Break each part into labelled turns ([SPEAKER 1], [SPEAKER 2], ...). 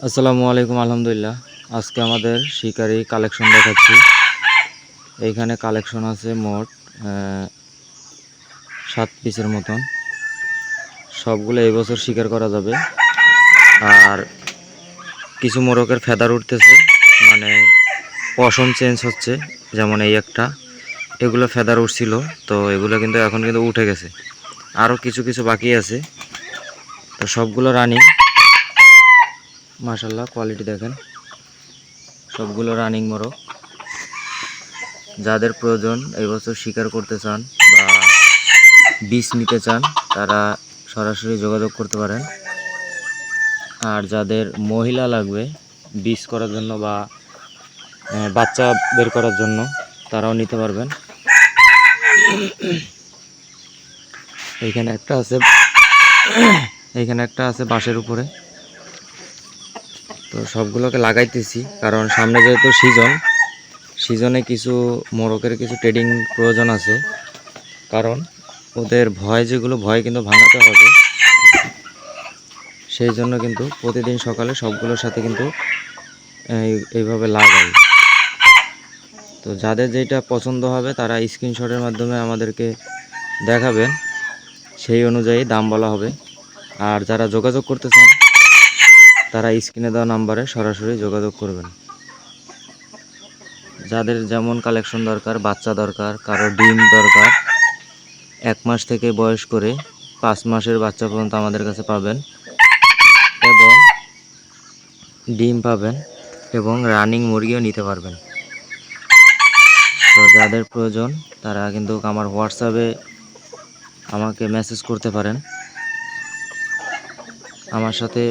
[SPEAKER 1] আসসালামু আলাইকুম। আলহামদুলিল্লাহ, আজকে আমাদের শিকারি কালেকশন দেখাচ্ছি। এইখানে কালেকশন আছে মোট 7 পিসের মতন। সবগুলো এই বছর শিকার করা যাবে। আর কিছু মোরকের ফেদার উঠতেছে, মানে পশম চেঞ্জ হচ্ছে। যেমন এই একটা, এগুলো ফেদার উঠছিল, তো এগুলো কিন্তু এখন কিন্তু উঠে গেছে। আরও কিছু কিছু বাকি আছে, তো সবগুলো রানিং। মাশাআল্লাহ, কোয়ালিটি দেখেন, সবগুলো রানিং মোরগ। যাদের প্রয়োজন এই বছর শিকার করতে চান বা বীজ নিতে চান, তারা সরাসরি যোগাযোগ করতে পারেন। আর যাদের মহিলা লাগবে বীজ করার জন্য বা বাচ্চা বের করার জন্য, তারাও নিতে পারবেন। এইখানে একটা আছে বাঁশের উপরে। তো সবগুলোকে লাগাইতেছি, কারণ সামনে যেহেতু সিজনে কিছু মোরগের কিছু ট্রেডিং প্রয়োজন আছে। কারণ ওদের ভয় কিন্তু ভাঙাতে হবে। সেই জন্য কিন্তু প্রতিদিন সকালে সবগুলোর সাথে কিন্তু এইভাবে লাগাই। তো যাদের যেটা পছন্দ হবে তারা স্ক্রিনশটের মাধ্যমে আমাদেরকে দেখাবেন, সেই অনুযায়ী দাম বলা হবে। আর যারা যোগাযোগ করতে চান, তারা স্ক্রিনে দেওয়া নাম্বারে সরাসরি যোগাযোগ করবেন। যাদের যেমন কালেকশন দরকার, বাচ্চা দরকার, কারো ডিম দরকার, 1 মাস থেকে বয়স করে 5 মাসের বাচ্চা পর্যন্ত আমাদের কাছে পাবেন, এবং ডিম পাবেন, এবং রানিং মুরগিও নিতে পারবেন। তো যাদের প্রয়োজন তারা কিন্তু আমার হোয়াটসঅ্যাপে আমাকে মেসেজ করতে পারেন। আমার সাথে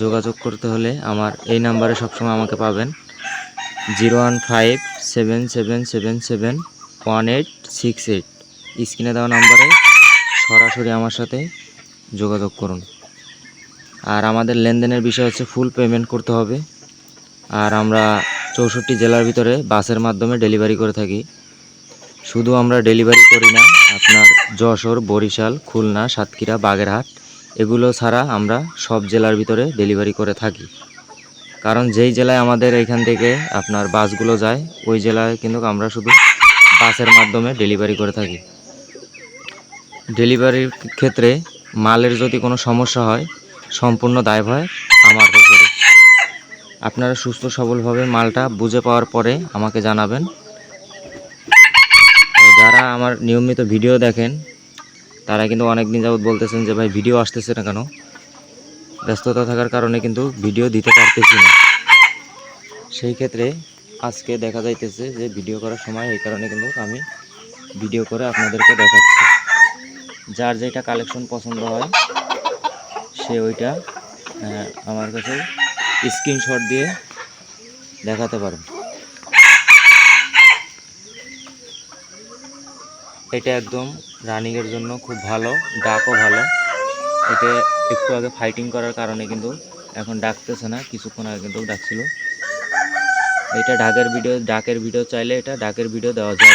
[SPEAKER 1] যোগাযোগ করতে হলে আমার এই নাম্বারে সবসময় আমাকে পাবেন, 01577771868। স্ক্রিনে দেওয়া নাম্বারে সরাসরি আমার সাথে যোগাযোগ করুন। আর আমাদের লেনদেনের বিষয় হচ্ছে ফুল পেমেন্ট করতে হবে। আর আমরা 64 জেলার ভিতরে বাসের মাধ্যমে ডেলিভারি করে থাকি। শুধু আমরা ডেলিভারি করি না, আপনার যশোর, বরিশাল, খুলনা, সাতক্ষীরা, বাগেরহাট এগুলো ছাড়া আমরা সব জেলার ভিতরে ডেলিভারি করে থাকি। কারণ যেই জেলায় আমাদের এইখান থেকে আপনার বাসগুলো যায়, ওই জেলায় কিন্তু আমরা শুধু বাসের মাধ্যমে ডেলিভারি করে থাকি। ডেলিভারির ক্ষেত্রে মালের যদি কোনো সমস্যা হয়, সম্পূর্ণ দায়ভার আমার উপরে। আপনারা সুস্থ সবলভাবে মালটা বুঝে পাওয়ার পরে আমাকে জানাবেন। যারা আমার নিয়মিত ভিডিও দেখেন, তারা কিন্তু অনেক দিন যাবত বলতেছেন যে ভাই ভিডিও আসতেছে না কেন। ব্যস্ততা থাকার কারণে কিন্তু ভিডিও দিতে পারতেছি না। সেই ক্ষেত্রে আজকে দেখা যাইতেছে যে ভিডিও করার সময়, এই কারণে কিন্তু আমি ভিডিও করে আপনাদেরকে দেখাচ্ছি। যার যেটা কালেকশন পছন্দ হয় সে ওইটা আমার কাছে স্ক্রিনশট দিয়ে দেখাতে পারেন। এটা একদম রানিংয়ের জন্য খুব ভালো, ডাকও ভালো। এতে একটু আগে ফাইটিং করার কারণে কিন্তু এখন ডাকতেছে না, কিছুক্ষণ আগে কিন্তু ডাকছিল। এটা ডাকের ভিডিও চাইলে এটা ডাকের ভিডিও দেওয়া যাবে।